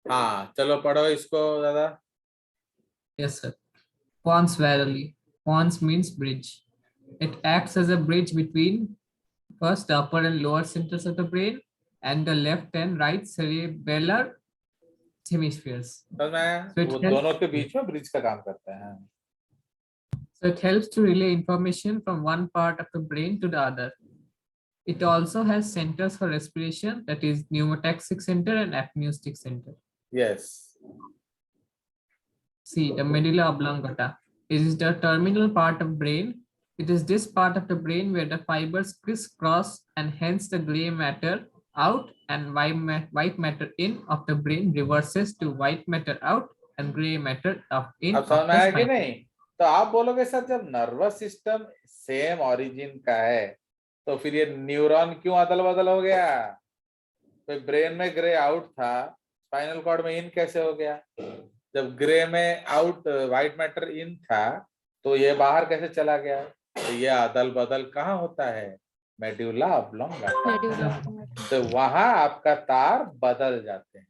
हाँ चलो पढ़ो इसको दादा। Yes, sir. Pons Valley. Pons means bridge. It acts as a bridge between first the upper and lower centers of the brain and the left and right cerebellar hemispheres. समझ में आया? So वो it helps. दोनों के बीच में bridge का काम करता है। So it helps to relay information from one part of the brain to the other. It also has centers for respiration, that is pneumotaxic center and apneustic center. Yes. C, the medulla oblongata. It is the terminal part of brain. It is this part of the brain where the fibers crisscross and hence the gray matter out and white matter in of the brain reverses to white matter out and gray matter in अब of समझ में the आया कि spine. नहीं? तो आप बोलोगे sir जब नर्वस सिस्टम सेम ओरिजिन का है तो फिर ये न्यूरॉन क्यों अदल बदल हो गया? तो ब्रेन में ग्रे आउट था, स्पाइनल कॉर्ड में इन कैसे हो गया? जब ग्रे में आउट व्हाइट मैटर इन था तो ये बाहर कैसे चला गया? तो ये अदल बदल कहाँ होता है? Medulla oblongata. Medulla oblongata. तो वहां आपका तार बदल जाते हैं,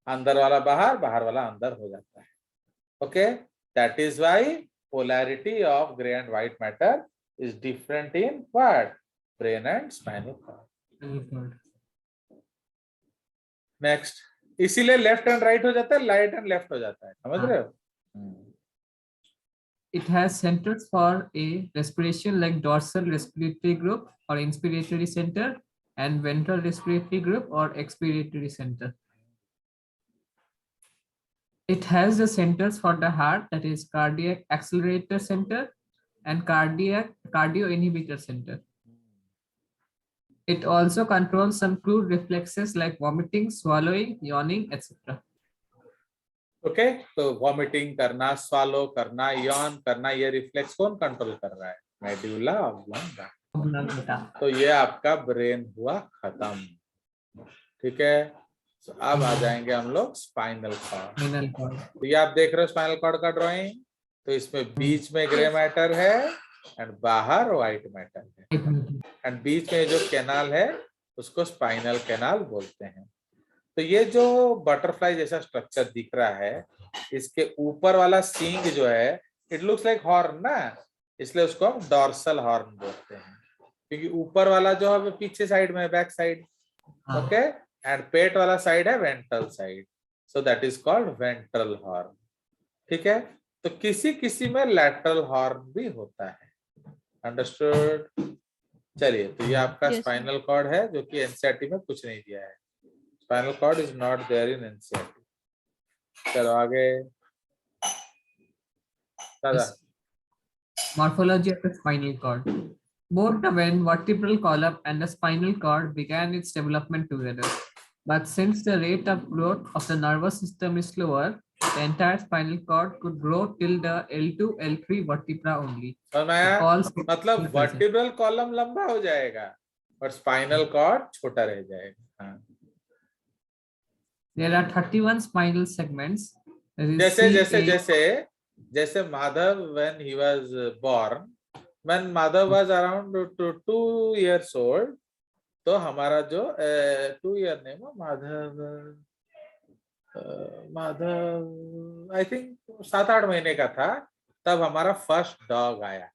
अंदर वाला बाहर, बाहर वाला अंदर हो जाता है। Okay, that is why polarity of gray and white matter is different in what? Brain and spinal cord. Next, इसीलिए लेफ्ट एंड राइट हो जाता है, राइट एंड लेफ्ट हो जाता है, समझ रहे हो? It has centers for a respiration like dorsal respiratory group or inspiratory center and ventral respiratory group or expiratory center. It has the centers for the heart, that is cardiac accelerator center and cardio inhibitor center. It also controls some crude reflexes like vomiting, swallowing, yawning, etc. Okay, तो vomiting करना, swallow करना, Yon करना, ये reflex कौन control कर रहा है? Medulla oblongata. तो ये आपका ब्रेन हुआ खत्म। ठीक है, तो अब आ जाएंगे हम लोग स्पाइनल कॉर्ड। तो ये आप देख रहे हो स्पाइनल कॉर्ड का ड्राइंग, तो इसमें बीच में ग्रे मैटर है एंड बाहर व्हाइट मैटर है, एंड बीच में जो कैनाल है उसको स्पाइनल कैनाल बोलते हैं। तो ये जो बटरफ्लाई जैसा स्ट्रक्चर दिख रहा है, इसके ऊपर वाला सींग जो है, इट लुक्स लाइक हॉर्न ना, इसलिए उसको हम डॉर्सल हॉर्न बोलते हैं, क्योंकि ऊपर वाला जो है पीछे साइड में, बैक साइड। ओके, एंड पेट वाला साइड है ventral side, so that is called ventral horn. ठीक है, तो किसी किसी में लैटरल हॉर्न भी होता है। अंडरस्टूड? चलिए, तो ये आपका स्पाइनल कॉर्ड है जो कि एनसीईआरटी में कुछ नहीं दिया है। Spinal cord is not there in NCERT. चलो आगे दादा। Morphology of the spinal cord. Both the vertebral column and the spinal cord began its development together. But since the rate of growth of the nervous system is slower, the entire spinal cord could grow till the L2, L3 vertebra only. मतलब vertebral column लंबा हो जाएगा और spinal cord छोटा रह जाएगा। हाँ। There are 31 spinal segments. जैसे Madhav when he was born, when Madhav was around 2 years old, तो हमारा जो 2 year नहीं, माधव आई थिंक 7-8 महीने का था, तब हमारा फर्स्ट डॉग आया।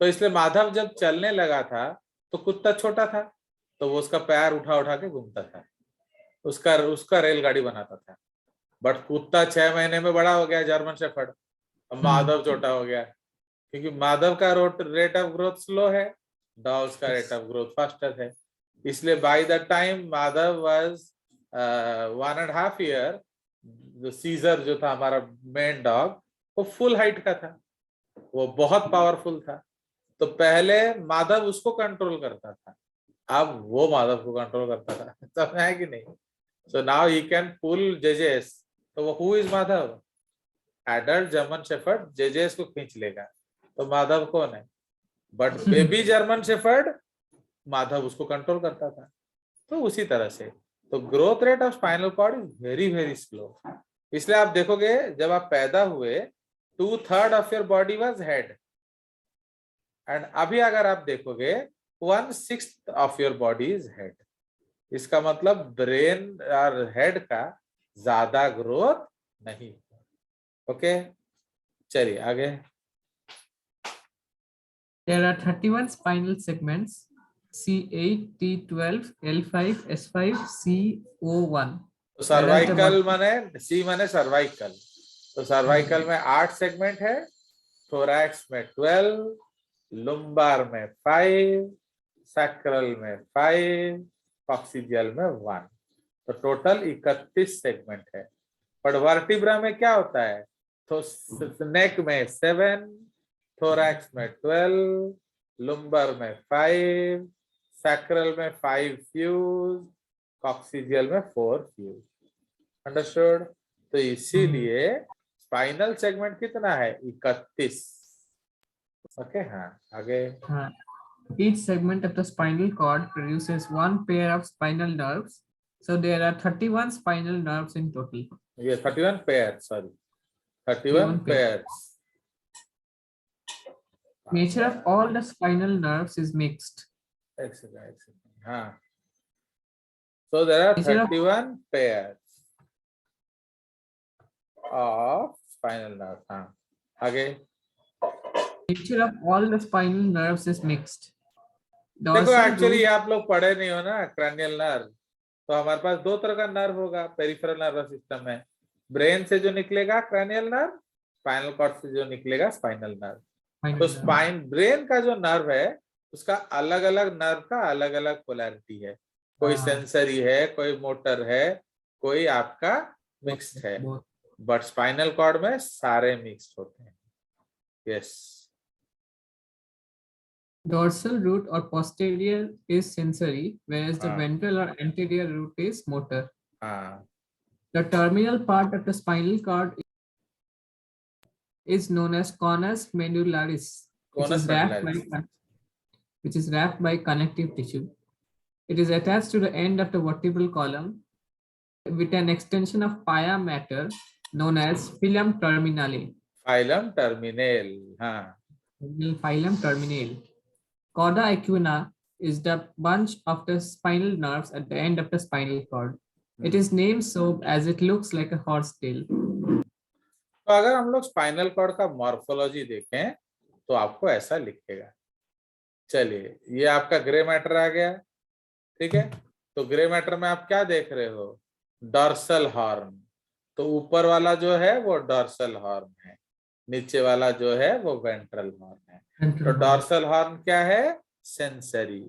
तो इसलिए माधव जब चलने लगा था तो कुत्ता छोटा था, तो वो उसका पैर उठा उठा के घूमता था, उसका रेलगाड़ी बनाता था। बट कुत्ता 6 महीने में बड़ा हो गया, जर्मन शेफर्ड। अब माधव छोटा हो गया, क्योंकि माधव का रेट ऑफ ग्रोथ स्लो है, डॉग्स का रेट ऑफ ग्रोथ फास्टर है। इसलिए by the time Madhav was 1.5 year, जो सीजर जो था हमारा मेन डॉग, वो फुल हाइट का था, वो बहुत पावरफुल था। तो पहले माधव उसको कंट्रोल करता था, अब वो माधव को कंट्रोल करता था। समझ है कि नहीं? So now he can pull जेजेस। तो वो who is Madhav? Adult German shepherd जेजेस को खींच लेगा, तो माधव कौन है? But baby German shepherd, Madhav उसको कंट्रोल करता था। तो उसी तरह से तो growth rate of spinal cord is very very slow. इसलिए आप देखोगे जब आप पैदा हुए 2/3 of your body was head, and अभी अगर आप देखोगे 1/6 of your body is head. इसका मतलब ब्रेन और हेड का ज्यादा ग्रोथ नहीं। ओके, चलिए आगे। There are 31 spinal segments C8, T12, L5, S5, CO1. तो Whereas the सर्वाइकल माने सी माने सर्वाइकल, तो सर्वाइकल में 8 सेगमेंट है, थोरैक्स में 12, लुम्बार में 5, सैक्रल में 5, कॉक्सिजियल में 1, तो टोटल 31 सेगमेंट है। पर वर्टिब्रा में क्या होता है, तो नेक में 7, थोरैक्स में 12, लुम्बर में 5, सैक्रल में 5 फ्यूज, कॉक्सिजियल में 4 फ्यूज। अंडरस्टूड? तो इसीलिए स्पाइनल सेगमेंट कितना है, 31। ओके, हाँ आगे। Each segment of the spinal cord produces one pair of spinal nerves. So there are 31 spinal nerves in total. ये 31 pair, sorry 31 pairs. Nature of all the spinal nerves is mixed. हाँ, so there are Nature of- 31 pairs of spinal nerve। हाँ आगे। Nature of all the spinal nerves is mixed. देखो Dorsal actually root- आप लोग पढ़े नहीं हो ना क्रैनियल नर्व, तो हमारे पास दो तरह का नर्व होगा पेरिफेरल नर्वस सिस्टम में, ब्रेन से जो निकलेगा क्रैनियल नर्व, स्पाइनल कॉर्ड से जो निकलेगा स्पाइनल नर्व। तो स्पाइन ब्रेन का जो नर्व है उसका अलग अलग नर्व का अलग अलग पोलैरिटी है, कोई सेंसरी है, कोई मोटर है, कोई आपका मिक्स्ड है, बट स्पाइनल कॉर्ड में सारे मिक्स्ड होते हैं। Yes. Dorsal root or posterior is sensory, whereas the हाँ। ventral or anterior root is motor. हाँ, The terminal part of the spinal cord is known as conus medullaris, which Conus is wrapped medullaris। by connective tissue. It is attached to the end of the vertebral column with an extension of pia mater known as filum terminale. Filum terminale. हाँ, Filum terminale. Cauda equina is the bunch of the spinal nerves at the end of the spinal cord. It is named so as it looks like a horse tail. तो अगर हम लोग spinal cord का morphology देखें तो आपको ऐसा लिखेगा। चलिए, ये आपका ग्रे मैटर आ गया, ठीक है। तो ग्रे मैटर में आप क्या देख रहे हो, डॉर्सल हॉर्न। तो ऊपर वाला जो है वो डॉर्सल हॉर्न है, नीचे वाला जो है वो वेंट्रल हॉर्न है। तो डॉर्सल हॉर्न क्या है, सेंसरी,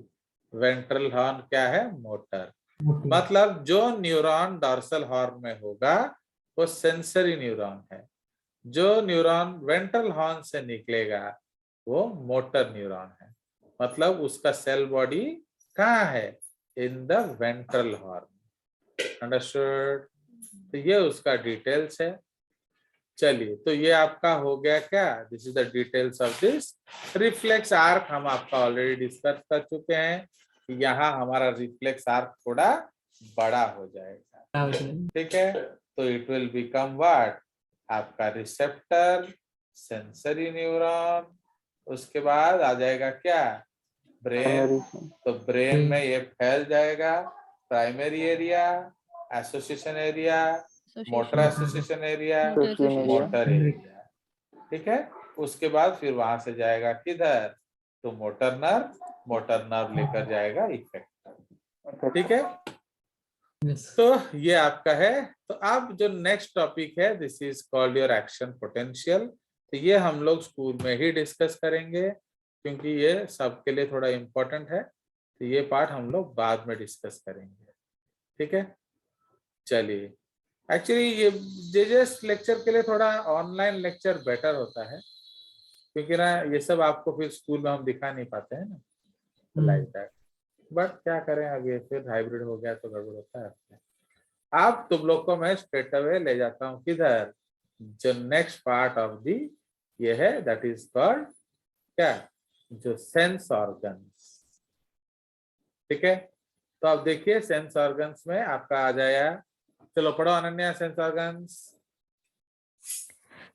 वेंट्रल हॉर्न क्या है, मोटर। मतलब जो न्यूरॉन डॉर्सल हॉर्न में होगा वो सेंसरी न्यूरॉन है, जो न्यूरॉन वेंट्रल हॉर्न से निकलेगा वो मोटर न्यूरॉन है। मतलब उसका सेल बॉडी कहाँ है, in the ventral horn. Understood? तो ये उसका डिटेल्स है। चलिए, तो ये आपका हो गया क्या, this is the details of this reflex arc. हम आपका ऑलरेडी डिस्कस कर चुके हैं कि यहाँ हमारा रिफ्लेक्स आर्क थोड़ा बड़ा हो जाएगा, ठीक है। तो इट विल बिकम व्हाट, आपका रिसेप्टर, सेंसरी न्यूरॉन, उसके बाद आ जाएगा क्या, ब्रेन। तो ब्रेन में ये फैल जाएगा, primary area, association area, motor association area, motor area, ठीक है। उसके बाद फिर वहां से जाएगा किधर, तो मोटर नर्व लेकर जाएगा इफेक्टर, ठीक है। तो ये आपका है। तो अब जो नेक्स्ट टॉपिक है, this is called your action potential. तो ये हम लोग स्कूल में ही डिस्कस करेंगे क्योंकि ये सबके लिए थोड़ा इम्पोर्टेंट है। तो ये पार्ट हम लोग बाद में डिस्कस करेंगे, ठीक है। चलिए, एक्चुअली ये जेजेएस लेक्चर के लिए थोड़ा ऑनलाइन लेक्चर बेटर होता है क्योंकि ना ये सब आपको फिर स्कूल में हम दिखा नहीं पाते हैं ना, लाइक दैट। बट क्या करें, अब ये फिर हाइब्रिड हो गया तो गड़बड़ होता है। अब तुम लोग को मैं स्ट्रेट अवे ले जाता हूँ किधर, जो नेक्स्ट पार्ट ऑफ दी ये है, दैट इज कॉल्ड क्या, जो सेंस ऑर्गन्स, ठीक है। तो अब देखिए सेंस ऑर्गन्स में आपका आ जाएगा, चलो पढ़ो Ananya, sense organs.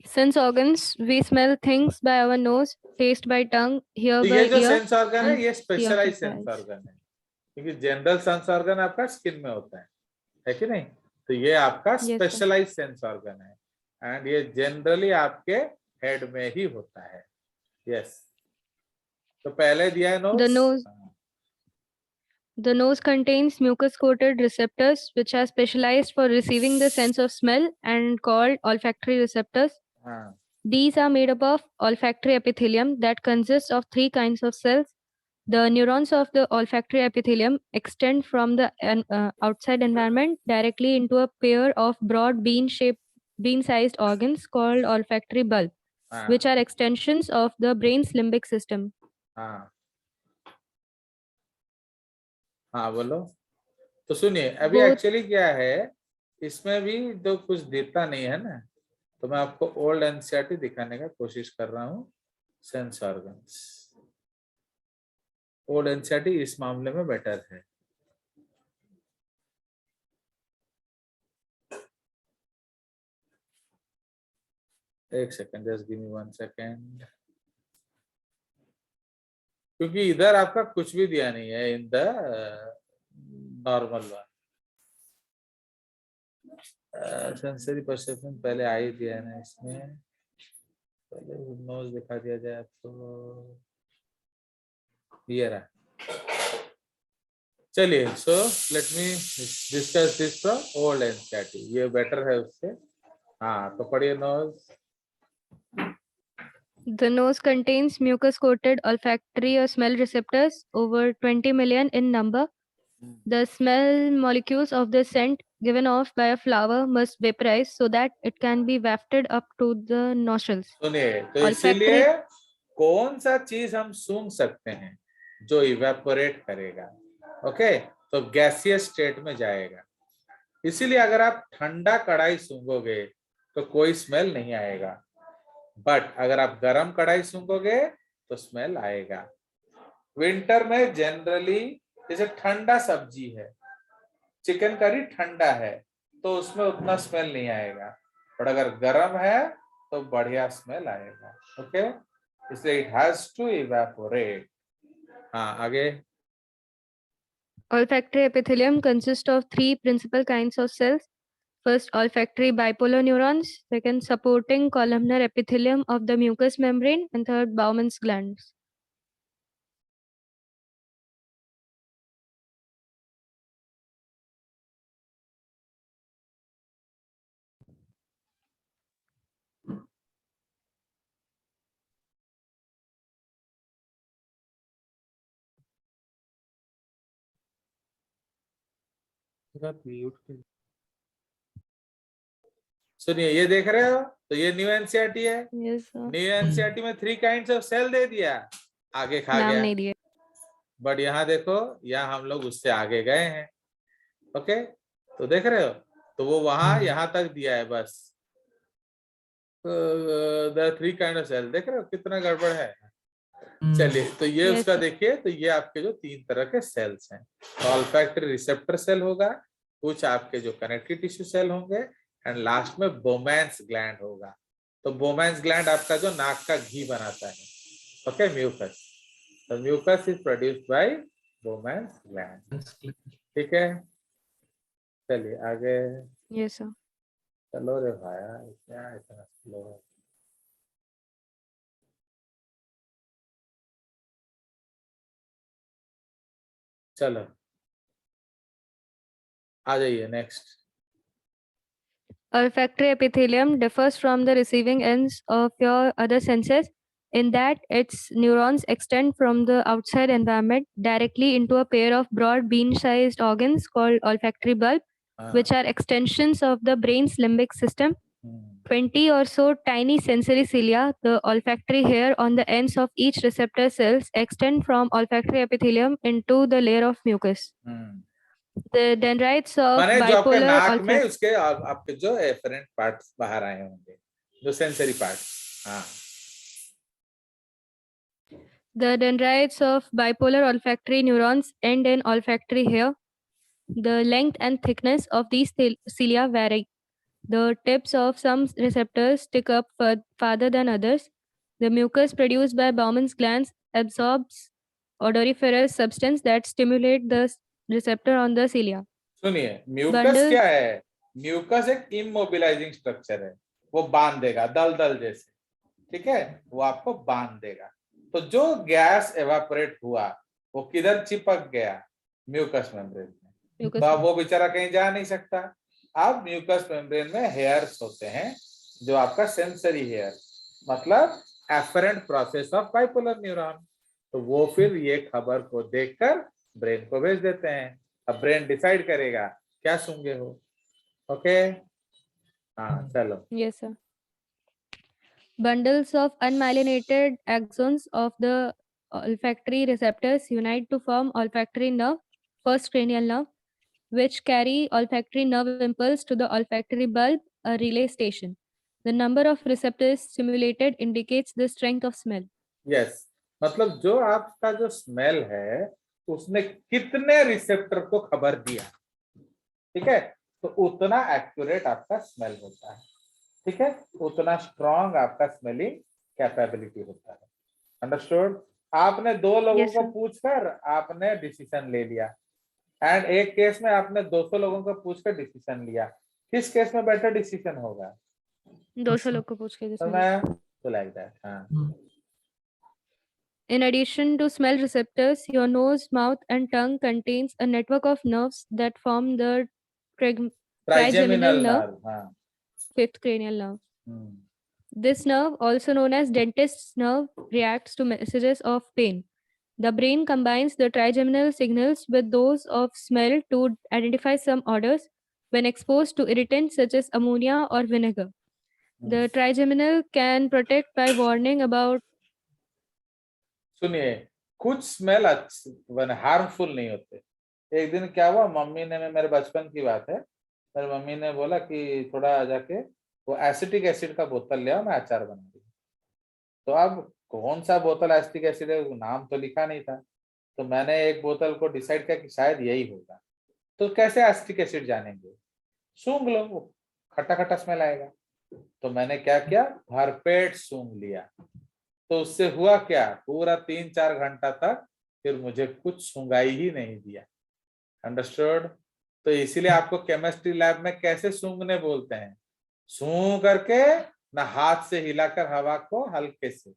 Sense organs, we smell things by our nose, taste by tongue, hear तो by ये जो ear, सेंस ऑर्गन है and ये see specialise of the sense eyes. Organ है, क्योंकि जनरल सेंस ऑर्गन आपका स्किन में होता है कि नहीं। तो ये आपका sir. स्पेशलाइज सेंस ऑर्गन है एंड ये जनरली आपके हेड में ही होता है. यस, तो पहले दिया है The nose. nose. The nose contains mucus-coated receptors which are specialized for receiving the sense of smell and called olfactory receptors. हाँ, These are made up of olfactory epithelium that consists of three kinds of cells. The neurons of the olfactory epithelium extend from the outside environment directly into a pair of broad bean-sized organs called olfactory bulb, हाँ, which are extensions of the brain's limbic system. हाँ, हाँ, बोलो. तो सुनिए, अभी Both actually क्या है, इसमें भी तो कुछ देता नहीं है ना, तो मैं आपको ओल्ड एनसीईआरटी दिखाने का कोशिश कर रहा हूँ. सेंस ऑर्गन्स, ओल्ड एनसीईआरटी इस मामले में बेटर है. एक second, just give me 1 second, क्योंकि इधर आपका कुछ भी दिया नहीं है in the normal one. Sensory perception पहले आ ही दिया है ना इसमें. पहले नोज दिखा दिया जाए आपको. ये रहा. चलिए, so let me discuss this from old NCERT. ये बेटर है उससे. हाँ, तो पढ़िए knows. The nose contains mucus-coated olfactory or smell receptors, over 20 million in number. The smell molecules of the scent given off by a flower must vaporize so that it can be wafted up to the nostrils. सुनिए, तो इसीलिए कौन सा चीज हम सूंघ सकते हैं जो इवेपोरेट करेगा. ओके, तो गैसियस स्टेट में जाएगा. इसीलिए अगर आप ठंडा कढ़ाई सूंघोगे तो कोई स्मेल नहीं आएगा, बट अगर आप गर्म कढ़ाई सूंघोगे तो स्मेल आएगा. विंटर में जनरली जैसे ठंडा सब्जी है, चिकन करी ठंडा है, तो उसमें उतना स्मेल नहीं आएगा, बट अगर गर्म है तो बढ़िया स्मेल आएगा. ओके, इसलिए इट हैज टू इवेपोरेट. हाँ, आगे. Olfactory epithelium consists of three principal kinds of cells. First, olfactory bipolar neurons. Second, supporting columnar epithelium of the mucous membrane. And third, Bowman's glands. सुनिए, ये देख रहे हो, तो ये न्यू एनसीईआरटी है. Yes, sir. न्यू एनसीईआरटी में 3 kinds of cell दे दिया, आगे खा नाम गया. नहीं दिए. बट यहाँ देखो, यहाँ हम लोग उससे आगे गए हैं. ओके, तो देख रहे हो, तो वो वहां यहाँ तक दिया है बस. द 3 काइंड ऑफ सेल, देख रहे हो कितना गड़बड़ है. चलिए, तो ये Yes, उसका sir. देखिए, तो ये आपके जो 3 तरह के सेल्स हैं. ऑल्फैक्टरी रिसेप्टर सेल होगा, कुछ आपके जो कनेक्टिव टिश्यू सेल होंगे, एंड लास्ट में बोमैन्स ग्लैंड होगा. तो बोमैन्स ग्लैंड आपका जो नाक का घी बनाता है. Okay, mucus. तो mucus is produced by Bowman's gland. ठीक है, चलिए आगे. Yes, sir. चलो रे भाया, क्या इतना स्लो है. चलो आ जाइए next. Olfactory epithelium differs from the receiving ends of your other senses in that its neurons extend from the outside environment directly into a pair of broad bean-sized organs called olfactory bulb, which are extensions of the brain's limbic system. 20 or so tiny sensory cilia, the olfactory hair on the ends of each receptor cells, extend from olfactory epithelium into the layer of mucus. The dendrites of माने जो आपके bipolar नाक में उसके आपके जो efferent parts बाहर आए होंगे, जो सेंसरी पार्ट्स. हाँ, The dendrites of bipolar olfactory neurons end in olfactory hair. The length and thickness of these cilia vary. The tips of some receptors stick up farther than others. The mucus produced by Bowman's glands absorbs odoriferous substance that stimulate the receptor on the cilia. सुनिए, mucus Bundles. क्या है? Mucus एक इमोबिलाइजिंग structure है, वो बांध देगा दलदल जैसे, ठीक है, वो आपको बांध देगा। तो जो गैस एवापोरेट हुआ वो किधर चिपक गया, म्यूकस मेम्ब्रेन में, तो अब वो बेचारा कहीं जा नहीं सकता। अब म्यूकस मेम्ब्रेन में हेयर्स होते हैं जो आपका सेंसरी हेयर, मतलब afferent process of bipolar neuron, तो वो फिर ये खबर को देखकर ब्रेन को भेज देते हैं। अब ब्रेन डिसाइड करेगा क्या सूंघे हो। ओके, हाँ चलो। Yes, sir. Bundles of unmyelinated axons of the olfactory receptors unite to form olfactory nerve, first cranial nerve, which carry olfactory nerve impulse to the olfactory bulb, a relay station. The number of receptors stimulated indicates the strength of smell. Yes, मतलब जो आपका जो smell है उसने कितने receptor को खबर दिया, ठीक है, तो उतना एक्यूरेट आपका स्मेल होता है, ठीक है, उतना स्ट्रॉन्ग आपका स्मेलिंग कैपेबिलिटी होता है। अंडरस्टूड? आपने दो लोगों Yes, को sir. पूछकर आपने डिसीजन ले लिया, एंड एक केस में आपने 200 लोगों को पूछकर डिसीजन लिया, किस केस में बेटर डिसीजन होगा? 200 लोग को पूछ के तो जिसमें मैं तो लाइक दैट। हाँ, In addition to smell receptors, your nose, mouth, and tongue contains a network of nerves that form the trigeminal trigeminal nerve, nerve, हाँ। fifth cranial nerve. This nerve, also known as dentist's nerve, reacts to messages of pain. The brain combines the trigeminal signals with those of smell to identify some odors when exposed to irritants such as ammonia or vinegar. The trigeminal can protect by warning about. सुनिए, कुछ smell harmful नहीं होते। एक दिन क्या हुआ, mummy ने, मेरे बचपन की बात है, मेरी मम्मी ने बोला कि थोड़ा जाके वो एसिटिक एसिड का बोतल ले आओ, मैं अचार बना दूँ। तो अब कौन सा बोतल एसिटिक एसिड है, नाम तो लिखा नहीं था, तो मैंने एक बोतल को डिसाइड किया कि शायद यही होगा। तो कैसे एसिटिक एसिड जानेंगे, सूंघ लो, वो खट्टा खट्टा स्मेल आएगा। तो मैंने क्या किया, भरपेट सूंघ लिया। तो उससे हुआ क्या, पूरा 3-4 घंटा तक फिर मुझे कुछ सूंघाई ही नहीं दिया। अंडरस्टूड? तो इसीलिए आपको केमिस्ट्री लैब में कैसे सूंघने बोलते हैं, सूंघ करके ना, हाथ से हिलाकर हवा को हल्के से,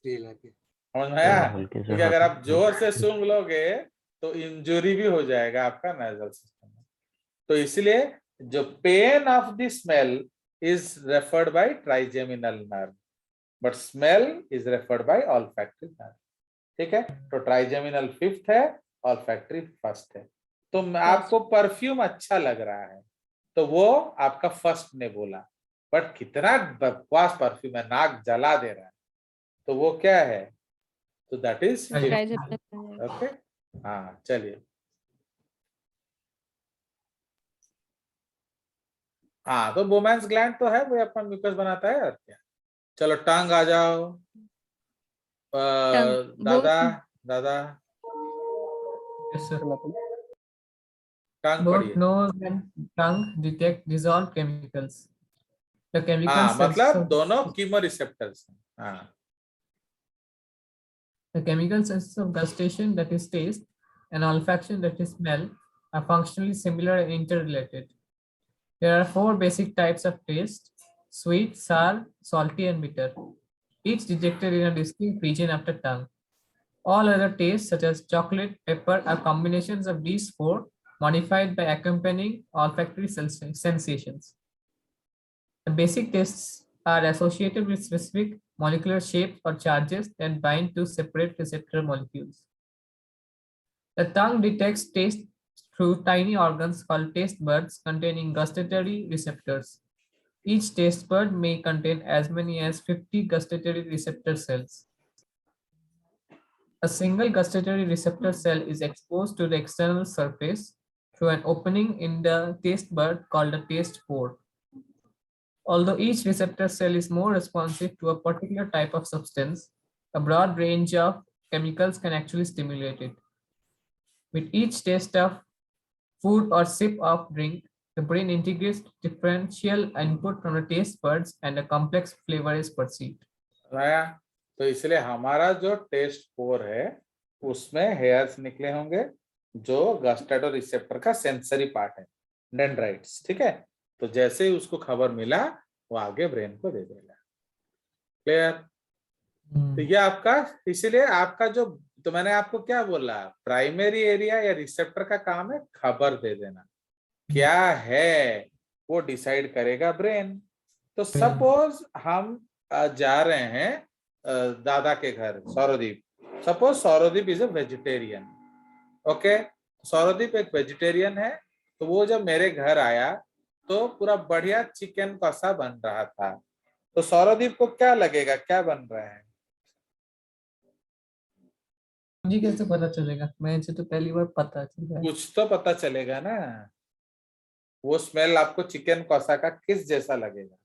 समझ में आया? क्योंकि अगर आप जोर से सूंघ लोगे तो इंजुरी भी हो जाएगा आपका नेजल सिस्टम में। तो इसलिए जो pain of the smell is referred by trigeminal nerve, but smell is referred by olfactory nerve, ठीक है। तो ट्राइजेमिनल फिफ्थ है, ऑल्फैक्टरी फर्स्ट है। तो आपको परफ्यूम अच्छा लग रहा है तो वो आपका फर्स्ट ने बोला, बट कितना बकवास परफ्यूम है, नाक जला दे रहा है, तो वो क्या है, तो दैट इज Trigeminal. ओके। हाँ चलिए, हाँ तो बोमैंस ग्लैंड तो है, वो अपना म्यूकस बनाता है और क्या। चलो टंग आ जाओ। दादा, दादा Yes, sir. टंग Both पढ़िए। nose and tongue detect dissolved chemicals. The chemical हाँ, senses मतलब of दोनों कीमोरिसेप्टर्स हैं। हाँ, the chemical senses of gustation, that is taste, and olfaction, that is smell, are functionally similar and interrelated. There are 4 basic types of taste: sweet, sour, salty, and bitter, each detected in a distinct region of the tongue. All other tastes, such as chocolate, pepper, are combinations of these 4 modified by accompanying olfactory sensations. The basic tastes are associated with specific molecular shapes or charges that bind to separate receptor molecules. The tongue detects taste through tiny organs called taste buds containing gustatory receptors. Each taste bud may contain as many as 50 gustatory receptor cells. A single gustatory receptor cell is exposed to the external surface through an opening in the taste bud called a taste pore. Although each receptor cell is more responsive to a particular type of substance, a broad range of chemicals can actually stimulate it. With each taste of food or sip of drink, the brain integrates differential input from the taste buds and a complex flavor is perceived. राया, तो इसलिए हमारा जो test पोर है उसमें hairs निकले होंगे जो गस्टेटो receptor का सेंसरी पार्ट है, डेंड्राइट्स, ठीक है। तो जैसे ही उसको खबर मिला वो आगे ब्रेन को दे देगा। क्लियर? तो ये आपका, इसीलिए आपका जो, तो मैंने आपको क्या बोला, प्राइमरी एरिया या रिसेप्टर का काम है खबर दे देना, क्या है वो डिसाइड करेगा ब्रेन। तो सपोज हम जा रहे हैं दादा के घर, Sourdeep, suppose Sourdeep is a vegetarian, okay. Sourdeep एक वेजिटेरियन है, तो वो जब मेरे घर आया तो पूरा बढ़िया चिकन कषा बन रहा था, तो सौरदीप को क्या लगेगा, क्या बन रहा है? मुझे कैसे पता चलेगा, मुझे तो पहली बार पता चल रहा है। कुछ तो पता चलेगा ना, वो स्मेल आपको चिकन कषा का किस जैसा लगेगा?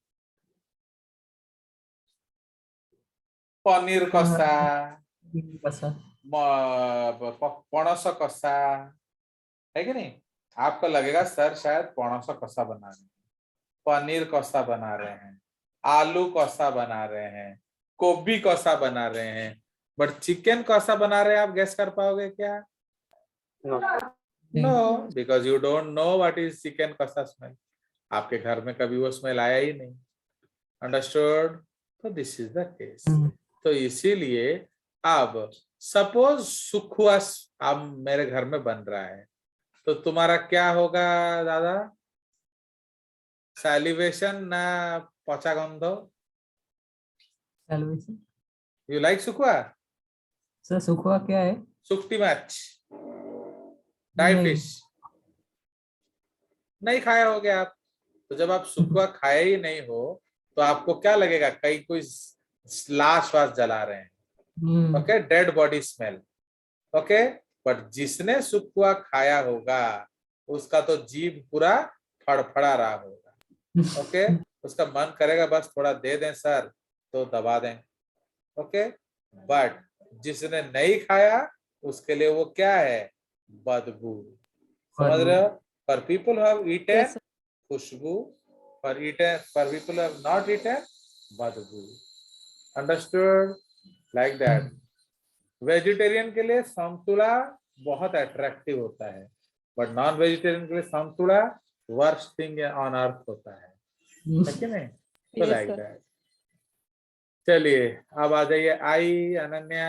पनीर कषा, पता। पणस कषा, है कि नहीं? आपको लगेगा सर शायद पणस कषा बना रहे हैं, पनीर कषा बना रहे हैं, आलू कषा बना रहे हैं, गोभी कषा बना रहे हैं, बट चिकन कषा बना रहे हैं, आप गेस कर पाओगे क्या? No, because you don't know what is chicken कषा स्मेल। आपके घर में कभी वो स्मेल आया ही नहीं। अंडरस्टूड? तो दिस इज द केस। तो इसीलिए अब सपोज सुखवास अब मेरे घर में बन रहा है, तो तुम्हारा क्या होगा दादा? सैलिवेशन ना पचा गंध? सैल्वेशन। यू लाइक सुखवा? सर सुखवा क्या है? सुक्ति मैच, ड्राई नहीं। फिश नहीं खाए होगे आप। तो जब आप सुखवा खाए ही नहीं हो तो आपको क्या लगेगा, कहीं कोई लाश वाश जला रहे हैं, okay, dead body smell, okay. But जिसने सुखवा खाया होगा उसका तो जीभ पूरा फड़फड़ा रहा होगा, ओके। उसका मन करेगा बस थोड़ा दे दें सर तो दबा दें, ओके। बट जिसने नहीं खाया उसके लिए वो क्या है? बदबू। समझ रहे हो? For people who have eaten, खुशबू, for people who have not eaten, बदबू। अंडरस्टूड? Like that. वेजिटेरियन के लिए समतुला बहुत अट्रैक्टिव होता है, बट नॉन वेजिटेरियन के लिए समतुला वर्स्ट थिंग ऑन अर्थ होता है कि नहीं? तो Yes, लाइक sir. दैट। चलिए अब आ जाइए आई Ananya.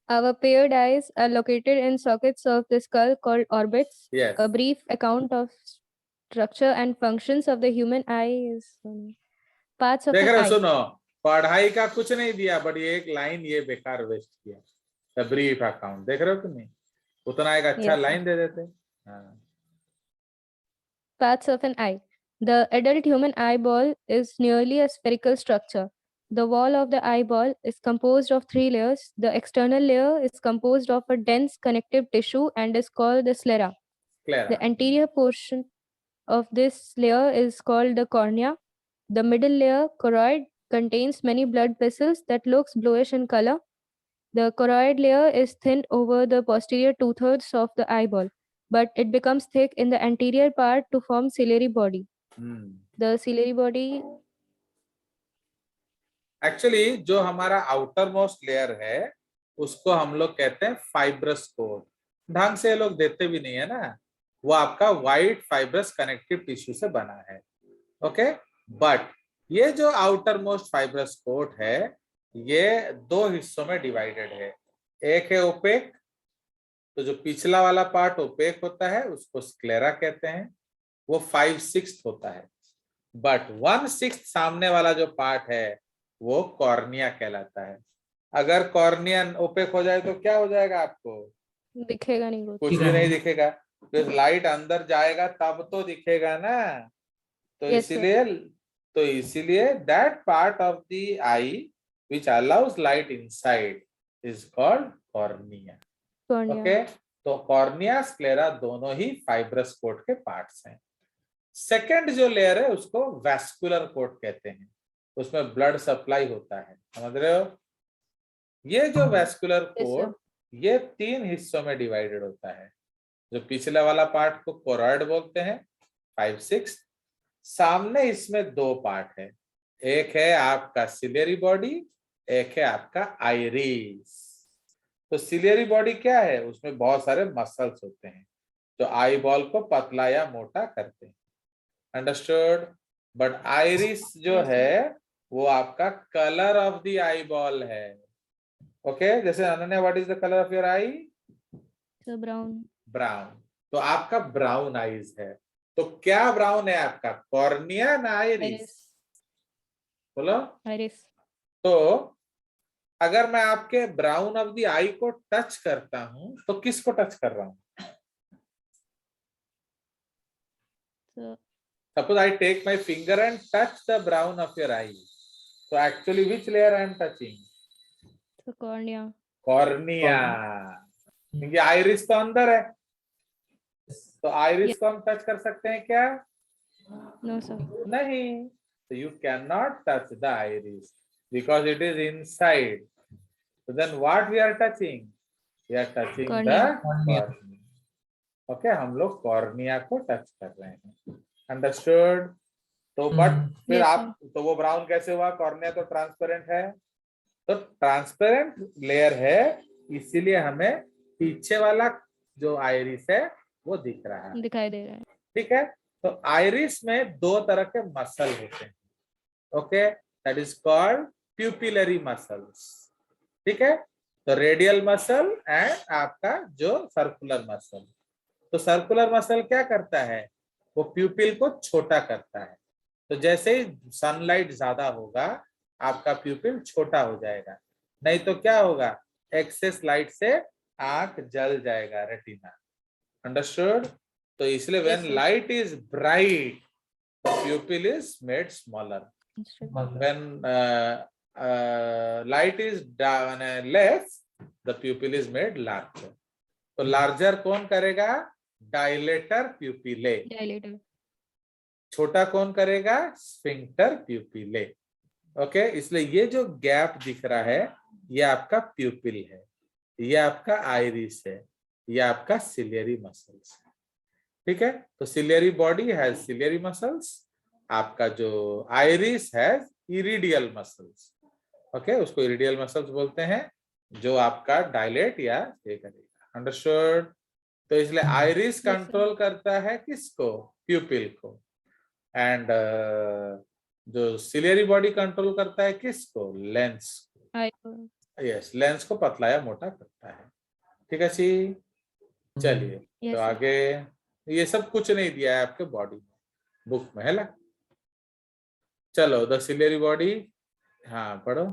Our paired eyes are located in sockets of the skull called orbits. Yes, A brief account of structure and functions of the human eye is parts of देख an रहे हो, eye. सुनो, पढ़ाई का कुछ नहीं दिया बट ये एक लाइन ये बेकार वेस्ट किया, द ब्रीफ अकाउंट। देख रहे हो कि नहीं? उतना एक अच्छा Yes, sir. लाइन दे देते। हाँ, Parts of an eye. The adult human eyeball is nearly a spherical structure. The wall of the eyeball is composed of 3 layers. The external layer is composed of a dense connective tissue and is called the sclera. Clear. The anterior portion of this layer is called the cornea. The middle layer, choroid, contains many blood vessels that looks bluish in color. The choroid layer is thin over the posterior 2/3 of the eyeball, but it becomes thick in the anterior part to form ciliary body. The ciliary body, actually जो हमारा outer most layer है उसको हम लोग कहते हैं fibrous coat. ढंग से ये लोग देते भी नहीं है ना, वो आपका वाइट फाइब्रस कनेक्टिव टिश्यू से बना है, ओके। बट ये जो आउटर मोस्ट फाइब्रस कोट है ये 2 हिस्सों में डिवाइडेड है। एक है ओपेक, तो जो पिछला वाला पार्ट ओपेक होता है उसको स्क्लेरा कहते हैं, वो 5/6 होता है। बट 1/6 सामने वाला जो पार्ट है वो कॉर्निया कहलाता है। अगर कॉर्निया ओपेक हो जाए तो क्या हो जाएगा आपको? दिखेगा नहीं कुछ। कुछ भी नहीं दिखेगा। तो लाइट अंदर जाएगा तब तो दिखेगा ना। तो Yes, sir. इसीलिए that part of the I which allows light inside is called cornea, Cornea. Okay. तो कॉर्निया स्क्लेरा दोनों ही फाइब्रस कोट के पार्ट्स हैं। सेकेंड जो लेयर है उसको वैस्कुलर कोट कहते हैं, उसमें ब्लड सप्लाई होता है, समझ रहे हो? ये जो वैस्कुलर Yes, sir. कोट ये 3 हिस्सों में डिवाइडेड होता है। जो पिछला वाला पार्ट को कोरॉइड बोलते हैं, 5/6। सामने इसमें 2 पार्ट है, एक है आपका सिलियरी बॉडी, एक है आपका आइरिस। तो सिलियरी बॉडी क्या है? उसमें बहुत सारे मसल्स होते हैं, जो आई बॉल को पतला या मोटा करते हैं। अंडरस्टूड? बट आइरिस जो Yes, sir. है वो आपका colour of the eye ball है। ओके, जैसे Ananya, what is the colour of your I? So brown. Brown. तो आपका ब्राउन आईज है। तो क्या ब्राउन है आपका, कॉर्निया ना आइरिस? Iris. बोलो। Iris. तो अगर मैं आपके ब्राउन ऑफ द आई को टच करता हूं तो किसको टच कर रहा हूं? So Suppose I take my finger and touch the brown of your eye. So actually which layer I am touching? so cornea. Cornea. क्योंकि आइरिस तो अंदर है, तो आइरिस को हम टच कर सकते हैं क्या? No, sir. नहीं। So you cannot touch the iris because it is inside. So then what we are touching? We are touching the Cornea. cornea. Okay, हम लोग कॉर्निया को टच कर रहे हैं। अंडरस्टूड? तो बट फिर Yes, आप तो वो ब्राउन कैसे हुआ? कॉर्निया तो ट्रांसपेरेंट है, तो ट्रांसपेरेंट लेयर है, इसीलिए हमें पीछे वाला जो आइरिस है वो दिख रहा है। दिखाई दे रहा है। ठीक है, तो आइरिस में दो तरह के मसल होते हैं। Okay, that is called pupillary muscles. ठीक है, तो रेडियल मसल एंड आपका जो सर्कुलर मसल। तो सर्कुलर मसल क्या करता है? वो प्यूपिल को छोटा करता है। तो जैसे ही सनलाइट ज्यादा होगा आपका प्यूपिल छोटा हो जाएगा, नहीं तो क्या होगा? एक्सेस लाइट से आंख जल जाएगा, रेटिना। अंडरस्टूड? तो इसलिए Yes, when sir. Light is bright the प्यूपिल is made smaller, when light is down less the pupil is made larger. तो लार्जर कौन करेगा? डायलेटर प्यूपिले। Dilator. छोटा कौन करेगा? स्फिंक्टर प्यूपिले। ओके, इसलिए ये जो गैप दिख रहा है ये आपका प्यूपिल है, ये आपका आइरिस है, ये आपका सिलियरी मसल्स है। ठीक है, तो ciliary body has ciliary muscles, आपका जो आइरिस हैज इरिडियल मसल्स। ओके, उसको इरिडियल मसल्स बोलते हैं, जो आपका डायलेट या ये करेगा। अंडरस्टूड? तो इसलिए आइरिस sir. कंट्रोल करता है किसको? प्यूपिल को। एंड जो सिलियरी बॉडी कंट्रोल करता है किसको? लेंस। Eyeball. यस, लेंस को पतला या मोटा करता है। ठीक है जी, चलिए Yes, तो sir. आगे। ये सब कुछ नहीं दिया है आपके बॉडी में, बुक में है ना। चलो द सिलियरी बॉडी, हाँ पढ़ो।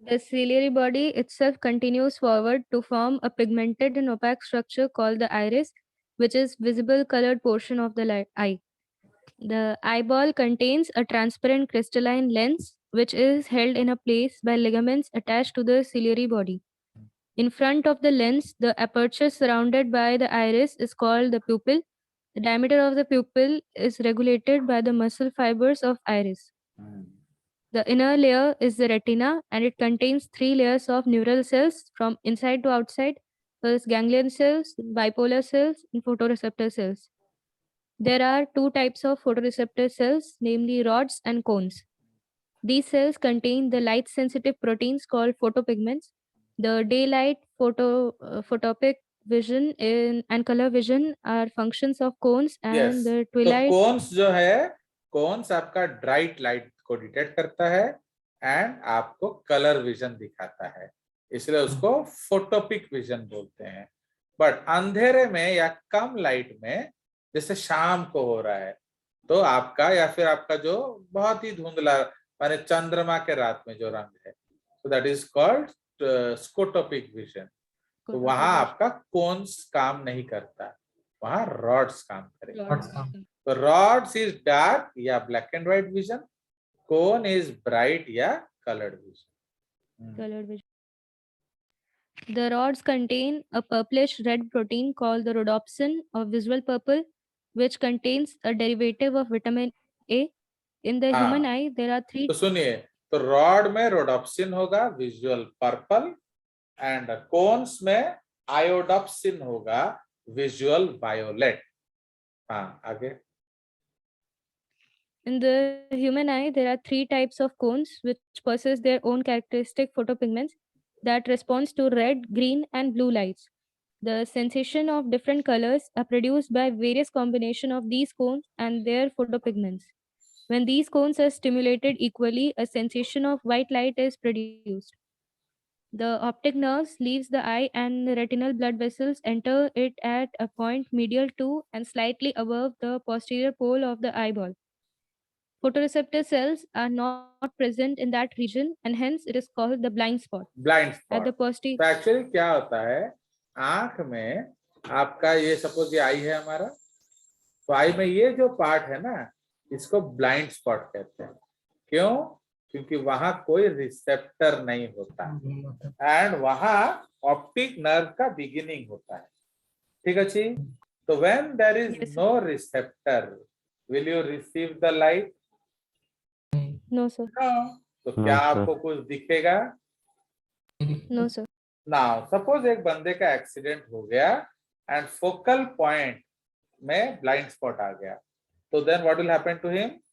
The ciliary body itself continues forward to form a pigmented and opaque structure called the iris, which is visible colored portion of the eye. The eyeball contains a transparent crystalline lens, which is held in a place by ligaments attached to the ciliary body. In front of the lens, the aperture surrounded by the iris is called the pupil. The diameter of the pupil is regulated by the muscle fibers of iris. The inner layer is the retina, and it contains 3 layers of neural cells from inside to outside. First, ganglion cells, bipolar cells, and photoreceptor cells. There are 2 types of photoreceptor cells, namely rods and cones. These cells contain the light-sensitive proteins called photopigments. The daylight, photopic vision and color vision are functions of cones, yes, and the तो twilight. Cons जो है, cons आपका bright light को detect करता है and आपको colour vision दिखाता है, इसलिए उसको फोटोपिक विजन बोलते हैं। बट अंधेरे में या कम लाइट में, जैसे शाम को हो रहा है, तो आपका या फिर आपका जो बहुत ही धुंधला माने चंद्रमा के रात में जो रंग है, so that is called scotopic vision. तो वहां आपका कोन्स काम नहीं करता, वहां रॉड्स काम करेगा। तो रॉड्स इज डार्क या black and white vision, cone is bright या coloured vision. Colored vision. The rods contain a purplish red protein called the rhodopsin or visual purple, which contains a derivative of vitamin A. In the human हाँ, eye, there are 3. तो सुनिए, तो rod में rhodopsin होगा visual purple, and cones में आयोडोप्सिन होगा visual violet. हाँ आगे। In the human eye, there are 3 types of cones which possess their own characteristic photopigments that responds to red, green, and blue lights. The sensation of different colors are produced by various combination of these cones and their photopigments. When these cones are stimulated equally, a sensation of white light is produced. The optic nerves leaves the eye and the retinal blood vessels enter it at a point medial to and slightly above the posterior pole of the eyeball. Photoreceptor cells are not present in that region and hence it is called the blind spot. Blind At the spot. posterior तो actually क्या होता है, आंख में आपका ये suppose ये आई है हमारा, तो आई में ये जो पार्ट है ना, इसको ब्लाइंड स्पॉट कहते हैं। क्यों? क्योंकि वहां कोई रिसेप्टर नहीं होता एंड वहां ऑप्टिक नर्व का बिगिनिंग होता है। ठीक है जी। तो when there is Yes, sir. No receptor, will you receive the light? No, sir. तो क्या आपको कुछ दिखेगा? No, sir. नाउ सपोज एक बंदे का एक्सीडेंट हो गया एंड फोकल पॉइंट में ब्लाइंड स्पॉट आ गया, तो then what will happen to him?